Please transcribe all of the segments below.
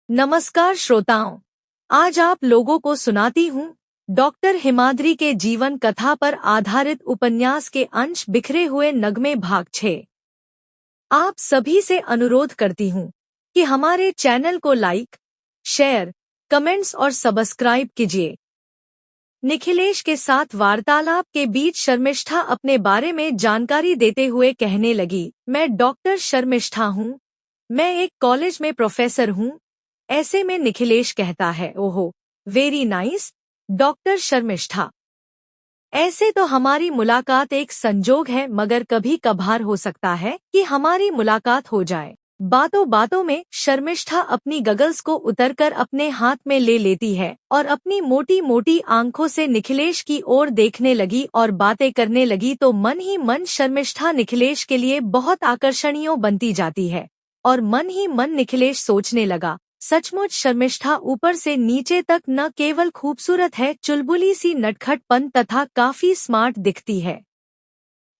नमस्कार श्रोताओं, आज आप लोगों को सुनाती हूँ डॉक्टर हिमाद्री के जीवन कथा पर आधारित उपन्यास के अंश बिखरे हुए नगमे भाग 6। आप सभी से अनुरोध करती हूँ कि हमारे चैनल को लाइक, शेयर, कमेंट्स और सब्सक्राइब कीजिए। निखिलेश के साथ वार्तालाप के बीच शर्मिष्ठा अपने बारे में जानकारी देते हुए कहने लगी, मैं डॉक्टर शर्मिष्ठा हूँ, मैं एक कॉलेज में प्रोफेसर हूँ। ऐसे में निखिलेश कहता है, ओहो वेरी नाइस डॉक्टर शर्मिष्ठा। ऐसे तो हमारी मुलाकात एक संजोग है, मगर कभी कभार हो सकता है कि हमारी मुलाकात हो जाए। बातों बातों में शर्मिष्ठा अपनी गगल्स को उतरकर अपने हाथ में ले लेती है और अपनी मोटी मोटी आंखों से निखिलेश की ओर देखने लगी और बातें करने लगी तो मन ही मन शर्मिष्ठा निखिलेश के लिए बहुत आकर्षणीय बनती जाती है। और मन ही मन निखिलेश सोचने लगा, सचमुच शर्मिष्ठा ऊपर से नीचे तक न केवल खूबसूरत है, चुलबुली सी नटखटपन तथा काफी स्मार्ट दिखती है।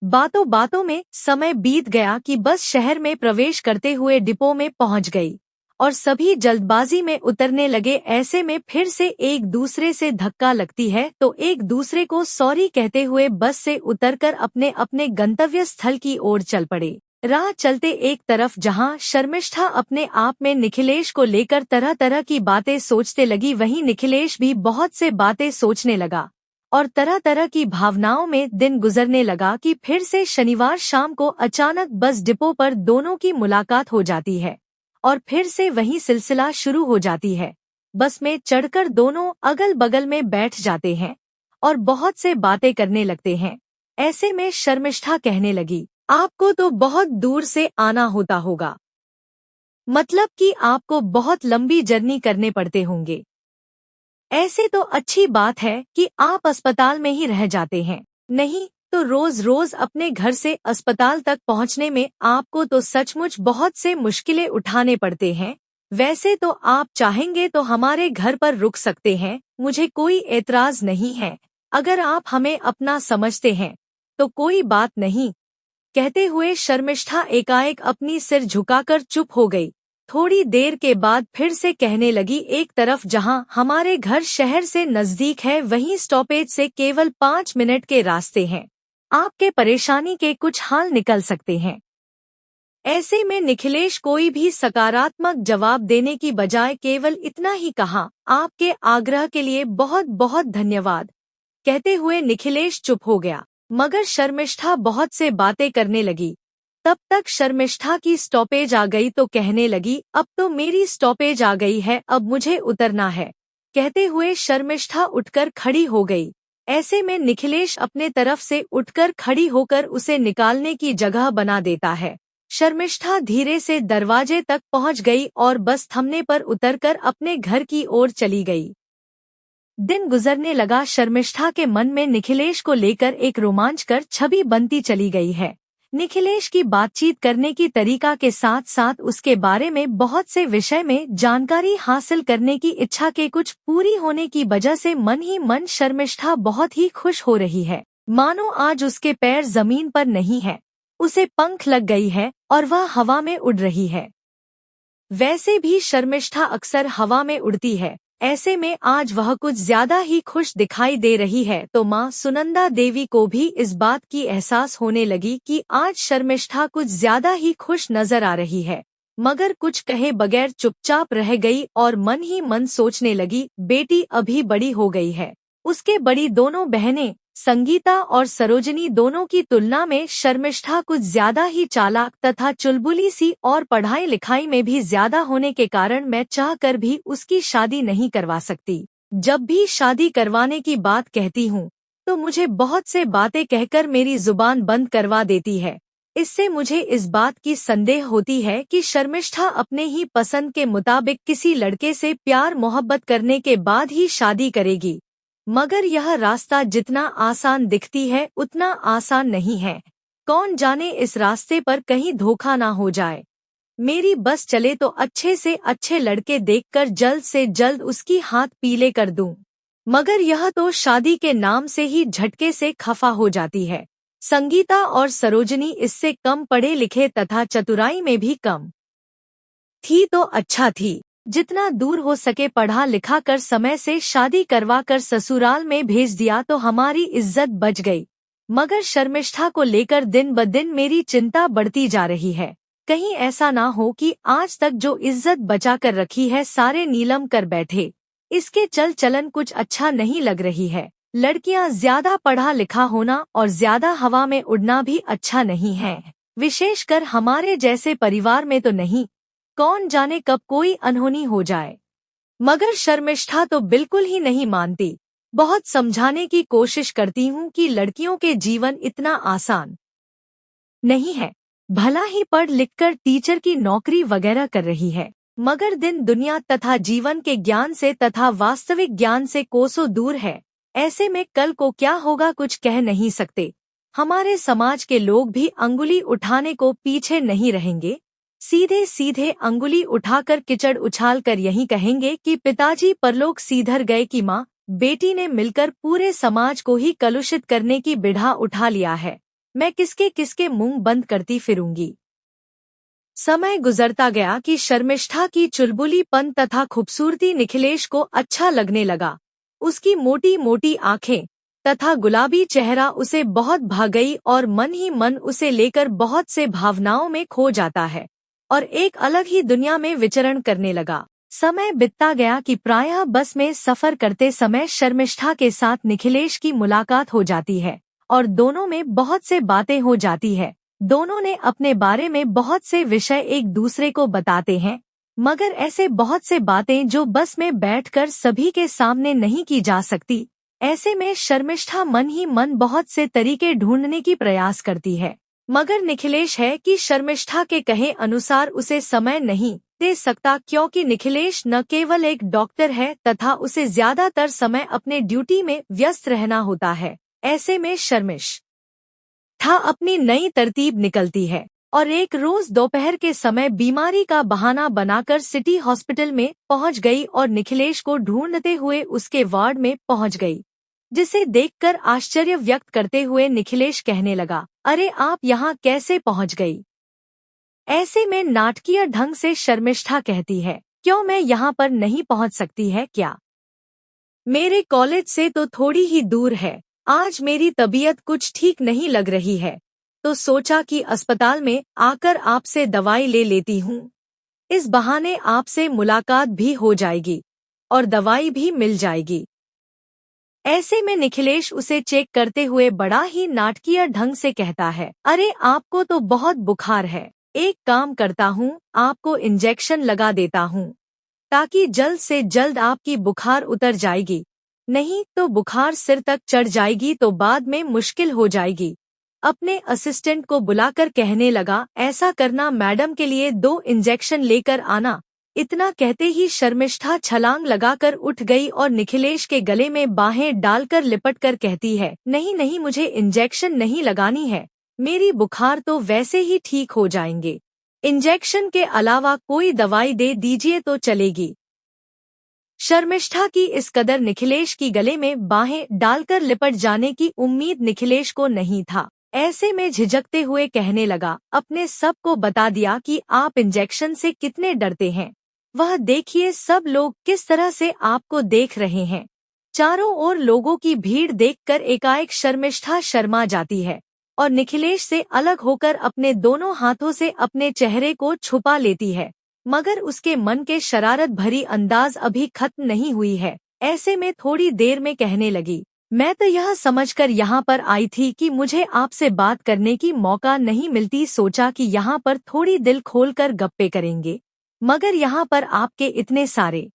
बातों बातों में समय बीत गया कि बस शहर में प्रवेश करते हुए डिपो में पहुंच गई और सभी जल्दबाजी में उतरने लगे। ऐसे में फिर से एक दूसरे से धक्का लगती है तो एक दूसरे को सॉरी कहते हुए बस से उतरकर अपने अपने गंतव्य स्थल की ओर चल पड़े। राह चलते एक तरफ जहां शर्मिष्ठा अपने आप में निखिलेश को लेकर तरह तरह की बातें सोचते लगी, वहीं निखिलेश भी बहुत से बातें सोचने लगा और तरह तरह की भावनाओं में दिन गुजरने लगा कि फिर से शनिवार शाम को अचानक बस डिपो पर दोनों की मुलाकात हो जाती है और फिर से वही सिलसिला शुरू हो जाती है। बस में चढ़कर दोनों अगल बगल में बैठ जाते हैं और बहुत से बातें करने लगते हैं। ऐसे में शर्मिष्ठा कहने लगी, आपको तो बहुत दूर से आना होता होगा, मतलब कि आपको बहुत लंबी जर्नी करने पड़ते होंगे। ऐसे तो अच्छी बात है कि आप अस्पताल में ही रह जाते हैं, नहीं तो रोज रोज अपने घर से अस्पताल तक पहुंचने में आपको तो सचमुच बहुत से मुश्किलें उठाने पड़ते हैं। वैसे तो आप चाहेंगे तो हमारे घर पर रुक सकते हैं, मुझे कोई एतराज नहीं है। अगर आप हमें अपना समझते हैं तो कोई बात नहीं। कहते हुए शर्मिष्ठा एकाएक अपनी सिर झुकाकर चुप हो गई। थोड़ी देर के बाद फिर से कहने लगी, एक तरफ जहां हमारे घर शहर से नजदीक है, वहीं स्टॉपेज से केवल 5 मिनट के रास्ते हैं। आपके परेशानी के कुछ हाल निकल सकते हैं। ऐसे में निखिलेश कोई भी सकारात्मक जवाब देने की बजाय केवल इतना ही कहा, आपके आग्रह के लिए बहुत बहुत धन्यवाद। कहते हुए निखिलेश चुप हो गया, मगर शर्मिष्ठा बहुत से बातें करने लगी। तब तक शर्मिष्ठा की स्टॉपेज आ गई तो कहने लगी, अब तो मेरी स्टॉपेज आ गई है, अब मुझे उतरना है। कहते हुए शर्मिष्ठा उठकर खड़ी हो गई। ऐसे में निखिलेश अपने तरफ से उठकर खड़ी होकर उसे निकालने की जगह बना देता है। शर्मिष्ठा धीरे से दरवाजे तक पहुंच गई और बस थमने पर उतरकर अपने घर की ओर चली गई। दिन गुजरने लगा। शर्मिष्ठा के मन में निखिलेश को लेकर एक रोमांचकर छवि बनती चली गई है। निखिलेश की बातचीत करने की तरीका के साथ साथ उसके बारे में बहुत से विषय में जानकारी हासिल करने की इच्छा के कुछ पूरी होने की वजह से मन ही मन शर्मिष्ठा बहुत ही खुश हो रही है। मानो आज उसके पैर जमीन पर नहीं है, उसे पंख लग गई है और वह हवा में उड़ रही है। वैसे भी शर्मिष्ठा अक्सर हवा में उड़ती है, ऐसे में आज वह कुछ ज्यादा ही खुश दिखाई दे रही है तो माँ सुनंदा देवी को भी इस बात की एहसास होने लगी कि आज शर्मिष्ठा कुछ ज्यादा ही खुश नजर आ रही है, मगर कुछ कहे बगैर चुपचाप रह गई और मन ही मन सोचने लगी, बेटी अभी बड़ी हो गई है। उसके बड़ी दोनों बहनें संगीता और सरोजनी दोनों की तुलना में शर्मिष्ठा कुछ ज्यादा ही चालाक तथा चुलबुली सी और पढ़ाई लिखाई में भी ज्यादा होने के कारण मैं चाहकर भी उसकी शादी नहीं करवा सकती। जब भी शादी करवाने की बात कहती हूँ तो मुझे बहुत से बातें कहकर मेरी जुबान बंद करवा देती है। इससे मुझे इस बात की संदेह होती है कि शर्मिष्ठा अपने ही पसंद के मुताबिक किसी लड़के से प्यार मोहब्बत करने के बाद ही शादी करेगी, मगर यह रास्ता जितना आसान दिखती है उतना आसान नहीं है। कौन जाने इस रास्ते पर कहीं धोखा ना हो जाए। मेरी बस चले तो अच्छे से अच्छे लड़के देखकर जल्द से जल्द उसकी हाथ पीले कर दूं, मगर यह तो शादी के नाम से ही झटके से खफा हो जाती है। संगीता और सरोजनी इससे कम पढ़े लिखे तथा चतुराई में भी कम थी तो अच्छा थी, जितना दूर हो सके पढ़ा लिखा कर समय से शादी करवा कर ससुराल में भेज दिया तो हमारी इज्जत बच गई। मगर शर्मिष्ठा को लेकर दिन ब दिन मेरी चिंता बढ़ती जा रही है। कहीं ऐसा ना हो कि आज तक जो इज्जत बचा कर रखी है सारे नीलम कर बैठे। इसके चल चलन कुछ अच्छा नहीं लग रही है। लड़कियां ज्यादा पढ़ा लिखा होना और ज्यादा हवा में उड़ना भी अच्छा नहीं है, विशेषकर हमारे जैसे परिवार में तो नहीं। कौन जाने कब कोई अनहोनी हो जाए। मगर शर्मिष्ठा तो बिल्कुल ही नहीं मानती। बहुत समझाने की कोशिश करती हूँ कि लड़कियों के जीवन इतना आसान नहीं है। भला ही पढ़ लिखकर टीचर की नौकरी वगैरह कर रही है, मगर दिन दुनिया तथा जीवन के ज्ञान से तथा वास्तविक ज्ञान से कोसों दूर है। ऐसे में कल को क्या होगा कुछ कह नहीं सकते। हमारे समाज के लोग भी अंगुली उठाने को पीछे नहीं रहेंगे। सीधे सीधे अंगुली उठाकर किचड़ उछाल कर यही कहेंगे कि पिताजी परलोक सीधर गए कि माँ बेटी ने मिलकर पूरे समाज को ही कलुषित करने की बिढ़ा उठा लिया है। मैं किसके किसके मुंह बंद करती फिरूंगी। समय गुजरता गया कि शर्मिष्ठा की चुलबुलीपन तथा खूबसूरती निखिलेश को अच्छा लगने लगा। उसकी मोटी मोटी आंखें तथा गुलाबी चेहरा उसे बहुत भा गई और मन ही मन उसे लेकर बहुत से भावनाओं में खो जाता है और एक अलग ही दुनिया में विचरण करने लगा। समय बीतता गया कि प्रायः बस में सफर करते समय शर्मिष्ठा के साथ निखिलेश की मुलाकात हो जाती है और दोनों में बहुत से बातें हो जाती है। दोनों ने अपने बारे में बहुत से विषय एक दूसरे को बताते हैं, मगर ऐसे बहुत से बातें जो बस में बैठकर सभी के सामने नहीं की जा सकती। ऐसे में शर्मिष्ठा मन ही मन बहुत से तरीके ढूंढने की प्रयास करती है, मगर निखिलेश है कि शर्मिष्ठा के कहे अनुसार उसे समय नहीं दे सकता, क्योंकि निखिलेश न केवल एक डॉक्टर है तथा उसे ज्यादातर समय अपने ड्यूटी में व्यस्त रहना होता है। ऐसे में शर्मिष्ठा अपनी नई तरतीब निकलती है और एक रोज दोपहर के समय बीमारी का बहाना बनाकर सिटी हॉस्पिटल में पहुंच गई और निखिलेश को ढूंढते हुए उसके वार्ड में पहुंच गई, जिसे देखकर आश्चर्य व्यक्त करते हुए निखिलेश कहने लगा, अरे आप यहाँ कैसे पहुंच गई। ऐसे में नाटकीय ढंग से शर्मिष्ठा कहती है, क्यों मैं यहाँ पर नहीं पहुंच सकती है क्या? मेरे कॉलेज से तो थोड़ी ही दूर है। आज मेरी तबीयत कुछ ठीक नहीं लग रही है, तो सोचा कि अस्पताल में आकर आपसे दवाई ले लेती हूँ। इस बहाने आपसे मुलाकात भी हो जाएगी और दवाई भी मिल जाएगी। ऐसे में निखिलेश उसे चेक करते हुए बड़ा ही नाटकीय ढंग से कहता है, अरे आपको तो बहुत बुखार है। एक काम करता हूँ, आपको इंजेक्शन लगा देता हूँ ताकि जल्द से जल्द आपकी बुखार उतर जाएगी, नहीं तो बुखार सिर तक चढ़ जाएगी तो बाद में मुश्किल हो जाएगी। अपने असिस्टेंट को बुलाकर कहने लगा, ऐसा करना मैडम के लिए 2 इंजेक्शन लेकर आना। इतना कहते ही शर्मिष्ठा छलांग लगाकर उठ गई और निखिलेश के गले में बाहें डालकर लिपट कर कहती है, नहीं नहीं मुझे इंजेक्शन नहीं लगानी है, मेरी बुखार तो वैसे ही ठीक हो जाएंगे। इंजेक्शन के अलावा कोई दवाई दे दीजिए तो चलेगी। शर्मिष्ठा की इस कदर निखिलेश की गले में बाहें डालकर लिपट जाने की उम्मीद निखिलेश को नहीं था। ऐसे में झिझकते हुए कहने लगा, अपने सब को बता दिया कि आप इंजेक्शन से कितने डरते हैं। वह देखिए सब लोग किस तरह से आपको देख रहे हैं। चारों ओर लोगों की भीड़ देखकर एकाएक शर्मिष्ठा शर्मा जाती है और निखिलेश से अलग होकर अपने दोनों हाथों से अपने चेहरे को छुपा लेती है, मगर उसके मन के शरारत भरी अंदाज अभी खत्म नहीं हुई है। ऐसे में थोड़ी देर में कहने लगी, मैं तो यह समझकर यहाँ पर आई थी कि मुझे आपसे बात करने की मौका नहीं मिलती, सोचा कि यहाँ पर थोड़ी दिल खोलकर गप्पे करेंगे, मगर यहाँ पर आपके इतने सारे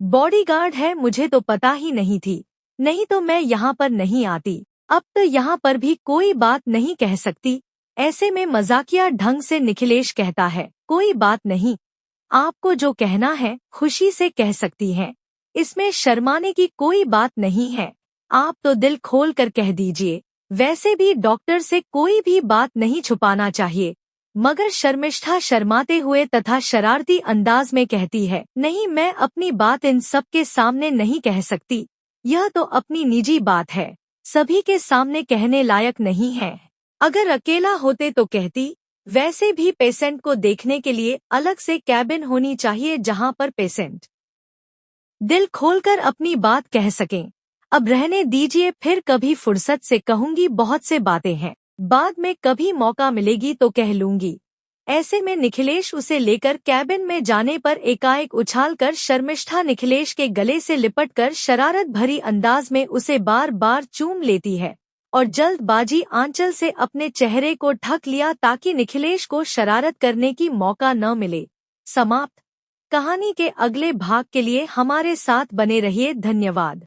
बॉडीगार्ड है मुझे तो पता ही नहीं थी, नहीं तो मैं यहाँ पर नहीं आती। अब तो यहाँ पर भी कोई बात नहीं कह सकती। ऐसे में मजाकिया ढंग से निखिलेश कहता है, कोई बात नहीं, आपको जो कहना है खुशी से कह सकती हैं, इसमें शर्माने की कोई बात नहीं है, आप तो दिल खोल कर कह दीजिए। वैसे भी डॉक्टर से कोई भी बात नहीं छुपाना चाहिए। मगर शर्मिष्ठा शर्माते हुए तथा शरारती अंदाज में कहती है, नहीं मैं अपनी बात इन सब के सामने नहीं कह सकती, यह तो अपनी निजी बात है, सभी के सामने कहने लायक नहीं है। अगर अकेला होते तो कहती, वैसे भी पेशेंट को देखने के लिए अलग से कैबिन होनी चाहिए जहां पर पेशेंट दिल खोलकर अपनी बात कह सकें। अब रहने दीजिए, फिर कभी फुर्सत से कहूंगी, बहुत से बातें हैं, बाद में कभी मौका मिलेगी तो कह लूंगी। ऐसे में निखिलेश उसे लेकर कैबिन में जाने पर एकाएक उछालकर शर्मिष्ठा निखिलेश के गले से लिपटकर शरारत भरी अंदाज में उसे बार बार चूम लेती है और जल्दबाजी आंचल से अपने चेहरे को ढक लिया ताकि निखिलेश को शरारत करने की मौका न मिले। समाप्त। कहानी के अगले भाग के लिए हमारे साथ बने रहिए। धन्यवाद।